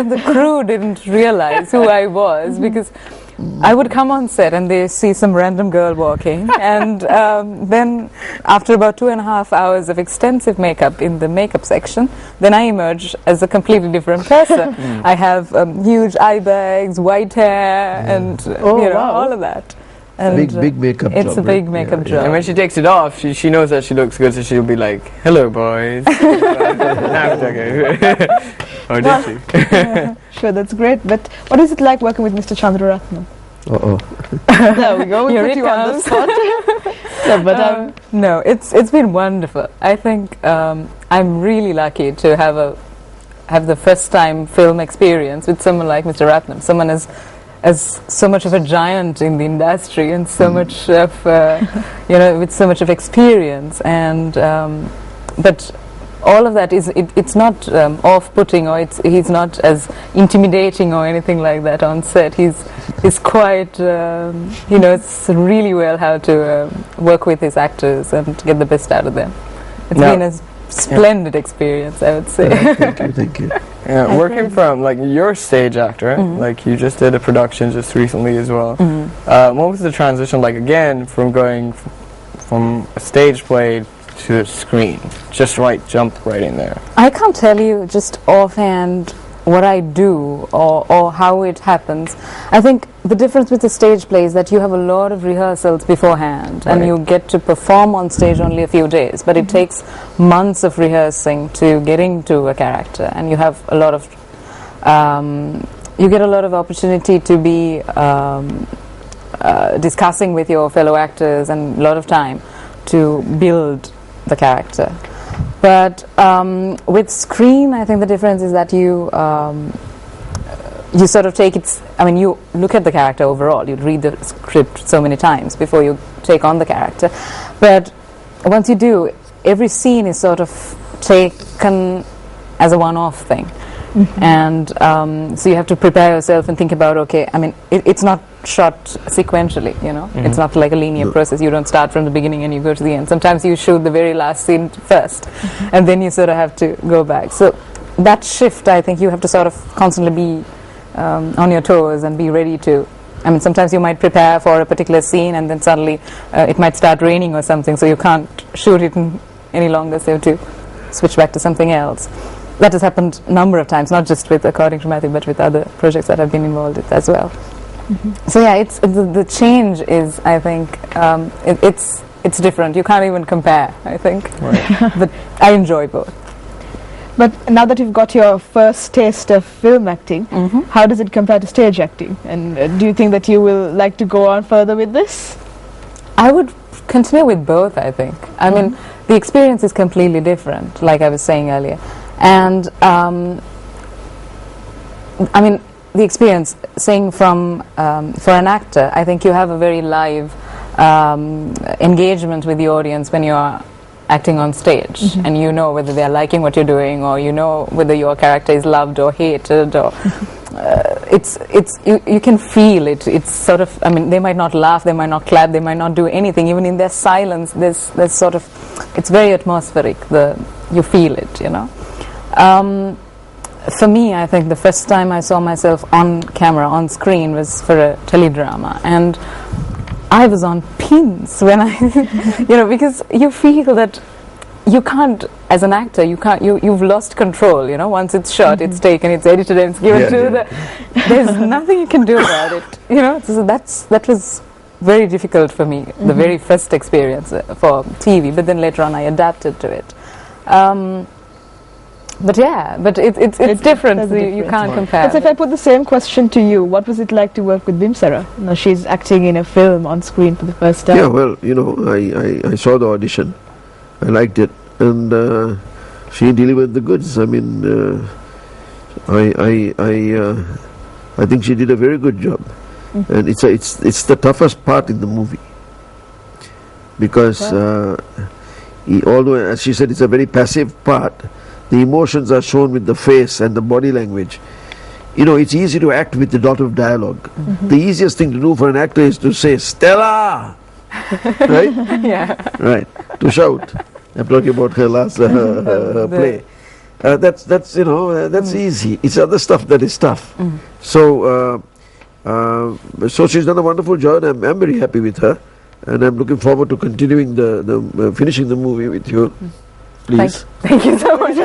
even the crew didn't realize who I was, because I would come on set and they see some random girl walking, and then after about 2.5 hours of extensive makeup in the makeup section, then I emerge as a completely different person. I have huge eye bags, white hair, and all of that. And big makeup job. It's a big makeup job. And when she takes it off, she knows that she looks good, so she'll be like, "Hello, boys." Nah, it's okay. Or did she? Sure, that's great. But what is it like working with Mr. Chandraratnam? There we go. We Here put it you on the comes. spot. Yeah, but no, it's been wonderful. I think I'm really lucky to have the first time film experience with someone like Mr. Ratnam, someone as so much of a giant in the industry and so much of with so much of experience, and but all of that it's not off-putting, or he's not as intimidating or anything like that on set. He's quite he knows really well how to work with his actors and get the best out of them. It's been a splendid experience, I would say. Thank you. Yeah, working from, like, you're a stage actor, like you just did a production just recently as well. What was the transition like, again, from going from a stage play to a screen? Just jump right in there. I can't tell you just offhand what I do or how it happens. I think the difference with the stage play is that you have a lot of rehearsals beforehand, and you get to perform on stage only a few days, but it takes months of rehearsing to get into a character, and you have a lot of you get a lot of opportunity to be discussing with your fellow actors, and a lot of time to build the character. But with screen, I think the difference is that you sort of take it. I mean, you look at the character overall. You read the script so many times before you take on the character. But once you do, every scene is sort of taken as a one-off thing. And so you have to prepare yourself and think about, okay, I mean, it's not shot sequentially, it's not like a linear process. You don't start from the beginning and you go to the end. Sometimes you shoot the very last scene first, and then you sort of have to go back. So that shift, I think you have to sort of constantly be on your toes and be ready to, I mean, sometimes you might prepare for a particular scene and then suddenly it might start raining or something, so you can't shoot it any longer, so you have to switch back to something else. That has happened a number of times, not just with According to Matthew, but with other projects that I've been involved with as well. So yeah, it's the change is, I think, it's different. You can't even compare, I think. Right. But I enjoy both. But now that you've got your first taste of film acting, how does it compare to stage acting? And do you think that you will like to go on further with this? I would continue with both, I think. I mean, the experience is completely different, like I was saying earlier. And I mean, the experience, saying from for an actor, I think you have a very live engagement with the audience when you are acting on stage, and you know whether they are liking what you're doing, or you know whether your character is loved or hated, or you can feel it. It's sort of, I mean, they might not laugh, they might not clap, they might not do anything. Even in their silence, there's sort of, it's very atmospheric. You feel it, For me, I think the first time I saw myself on camera, on screen, was for a teledrama, and I was on pins when I, because you feel that you can't, as an actor, you've lost control, once it's shot, it's taken, it's edited, and it's given to there's nothing you can do about it, so that was very difficult for me, the very first experience for TV, but then later on I adapted to it. But it's different. You can't compare. But if I put the same question to you, what was it like to work with Bimsara? Now she's acting in a film on screen for the first time. Yeah, well, I saw the audition, I liked it, and she delivered the goods. I mean, I think she did a very good job, and it's the toughest part in the movie, because although, as she said, it's a very passive part. The emotions are shown with the face and the body language. It's easy to act with a lot of dialogue. The easiest thing to do for an actor is to say, "Stella!" Right? Yeah. Right. To shout. I'm talking about her last play. That's you know that's easy. It's other stuff that is tough. So so she's done a wonderful job. And I'm very happy with her, and I'm looking forward to continuing the finishing the movie with you. Please. Thank you so much.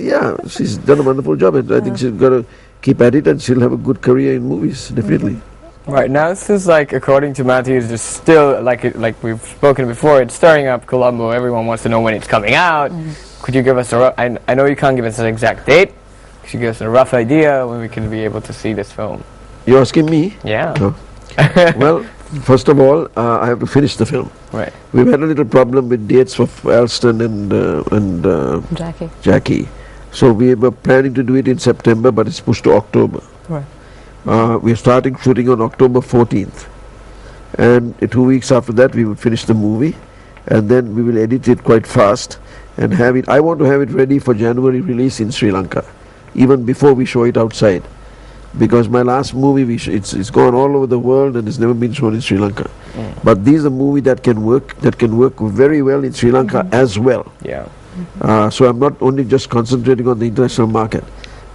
Yeah, she's done a wonderful job, and I think she's got to keep at it, and she'll have a good career in movies, definitely. Right, now this is like, according to Matthew, it's just still, like we've spoken before, it's starting up Colombo. Everyone wants to know when it's coming out. Could you give us a rough, I know you can't give us an exact date. Could you give us a rough idea when we can be able to see this film? You're asking me? Yeah. No. Well, first of all, I have to finish the film. Right. We've had a little problem with dates for Alston and Jackie. So we were planning to do it in September, but it's pushed to October. Right. We're starting shooting on October 14th. And 2 weeks after that, we will finish the movie. And then we will edit it quite fast and have it. I want to have it ready for January release in Sri Lanka, even before we show it outside. Because my last movie, it's gone all over the world and it's never been shown in Sri Lanka. But these are movies that can work very well in Sri Lanka as well. Yeah. So I'm not only just concentrating on the international market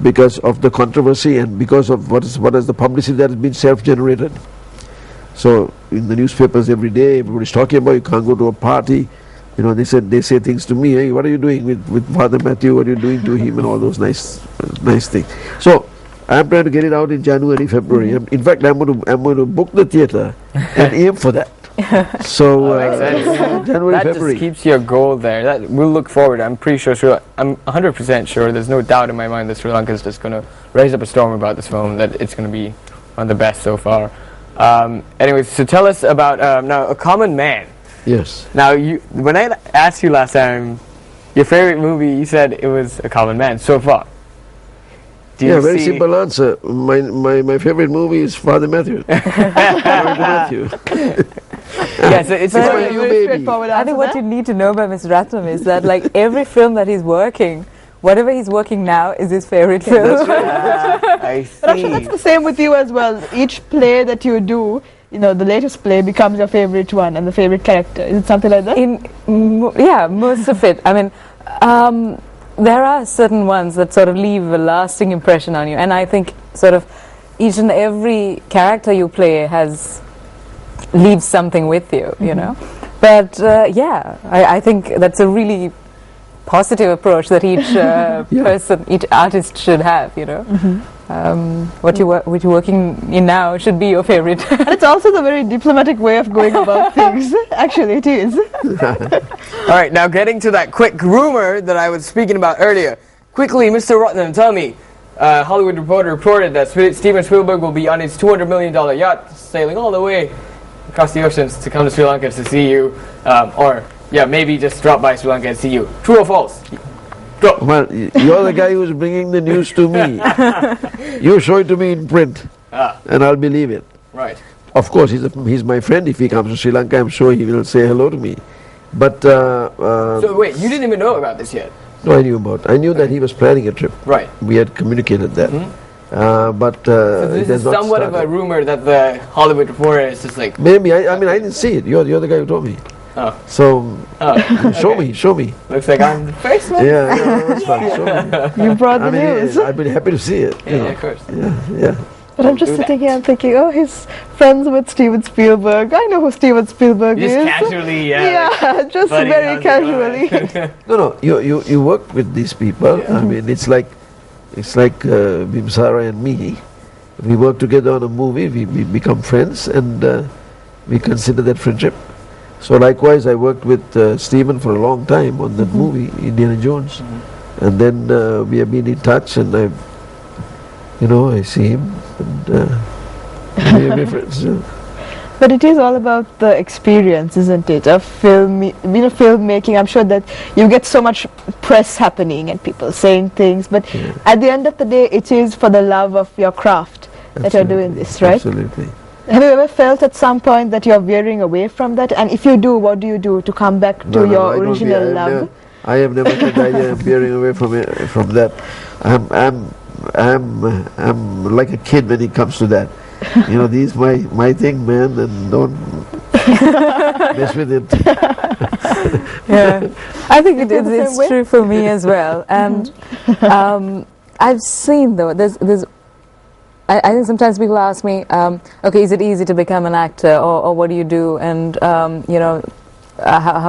because of the controversy and because of what is the publicity that has been self-generated. So in the newspapers every day, everybody's talking about you can't go to a party. You know, they say things to me. Hey, what are you doing with Father Matthew? What are you doing to him? And all those nice things. So I'm trying to get it out in January, February. In fact, I'm going to book the theater and aim for that. So January, that February. just keeps your goal there. That we'll look forward. I'm pretty sure. I'm 100% sure. There's no doubt in my mind that Sri Lanka is just going to raise up a storm about this film. That it's going to be one of the best so far. Anyways, so tell us about now A Common Man. Yes. Now, when I asked you last time your favorite movie, you said it was A Common Man so far. Very simple answer. My favorite movie is Father Matthew. Matthew. Yeah, so it's very straightforward I think what you need to know about Mr. Ratnam is that like every film that he's working, whatever he's working now is his favorite film. I see. But actually, that's the same with you as well. Each play that you do, you know, the latest play becomes your favorite one and the favorite character. Is it something like that? Yeah, most of it. I mean, there are certain ones that sort of leave a lasting impression on you, and I think sort of each and every character you play leaves something with you, you know. But I think that's a really positive approach that each person, each artist should have, you know. What you're working in now should be your favorite. And it's also the very diplomatic way of going about things. Actually, it is. All right, now getting to that quick rumor that I was speaking about earlier. Quickly, Mr. Ratnam, tell me. Hollywood Reporter reported that Steven Spielberg will be on his $200 million yacht, sailing all the way across the oceans to come to Sri Lanka to see you, or maybe just drop by Sri Lanka and see you. True or false? Go. Well, you're the guy who's bringing the news to me. You show it to me in print, and I'll believe it. Right. Of course, he's my friend. If he comes to Sri Lanka, I'm sure he will say hello to me. But so wait, you didn't even know about this yet? No, I knew that he was planning a trip. Right. We had communicated that. But so this it has is not somewhat started. of a rumor that the Hollywood Reporter is just like. Maybe I mean I didn't see it. You're the guy who told me. Oh. So show me. Looks like I'm the first one. Yeah, that's fine. Show me. You brought the news. I'd be happy to see it. Yeah, of course. Yeah. But I'm just sitting here and thinking, oh, he's friends with Steven Spielberg. I know who Steven Spielberg Just is. casually, Yeah, just buddy, very how's it No, casually. you work with these people. Yeah. I mean, it's like Bimsara and me. We work together on a movie. We become friends, and we consider that friendship. So likewise, I worked with Steven for a long time on that movie, Indiana Jones, and then we have been in touch, and I see him, and we have been friends. But it is all about the experience, isn't it? Of filmmaking. I'm sure that you get so much press happening and people saying things, but at the end of the day, it is for the love of your craft that you're doing this, right? Absolutely. Have you ever felt at some point that you're veering away from that? And if you do, what do you do to come back to No, your I don't original veer- love? I have never had the idea of veering away from that. I'm like a kid when it comes to that. This is my thing, man, and don't mess with it. Yeah, I think feel the same it's way? true for me as well. And I've seen though, I think sometimes people ask me, okay, is it easy to become an actor, or what do you do, and how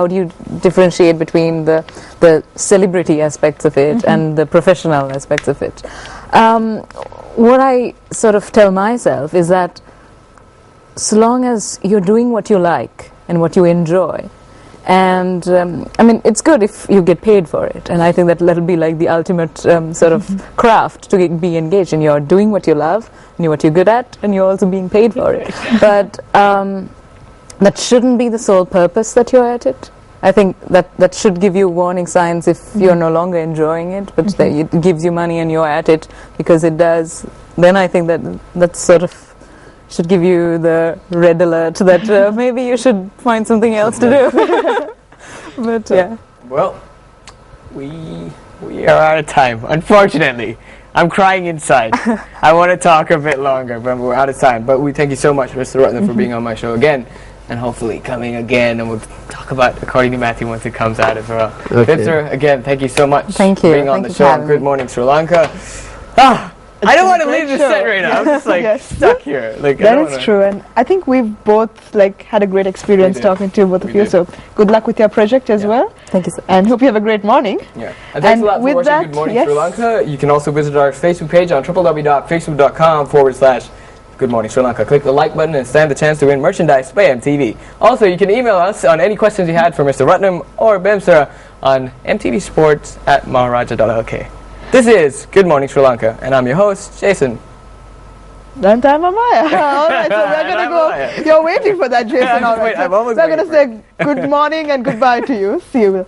do you differentiate between the celebrity aspects of it and the professional aspects of it? What I sort of tell myself is that so long as you're doing what you like and what you enjoy, and I mean, it's good if you get paid for it, and I think that'll be like the ultimate sort of craft to be engaged in. You're doing what you love, and what you're good at, and you're also being paid for it. But that shouldn't be the sole purpose that you're at it. I think that should give you warning signs if you're no longer enjoying it, but it gives you money and you're at it because it does. Then I think that sort of should give you the red alert that maybe you should find something else to do. But yeah. Well, we are out of time, unfortunately. I'm crying inside. I want to talk a bit longer, but we're out of time. But we thank you so much, Mr. Ratnam, for being on my show again, and hopefully coming again, and we'll talk about According to Matthew once it comes out as well. Okay. Bimsar, again, thank you so much Thank for you. being on Thank the you show for on having Good me. Morning Sri Lanka. I don't want to leave the set right now. I'm just like Yes. stuck here. Like, I That don't is wanna- true, and I think we've both had a great experience We did. talking to both of We you. did. So good luck with your project as Yeah. well, Thank you so and hope you have a great morning. Yeah. And thanks And a lot for with watching that, Good Morning yes. Sri Lanka. You can also visit our Facebook page on www.facebook.com/Good Morning Sri Lanka. Click the like button and stand the chance to win merchandise by MTV. Also, you can email us on any questions you had for Mr. Ratnam or Bimsar on mtvsports@maharaja.lk. This is Good Morning Sri Lanka, and I'm your host, Jason. Then time Amaya. All right, so we're And gonna I'm go. Amaya. You're waiting for that, Jason. I'm All just right, wait- so I'm almost we're gonna waiting say good morning and goodbye to you. See you.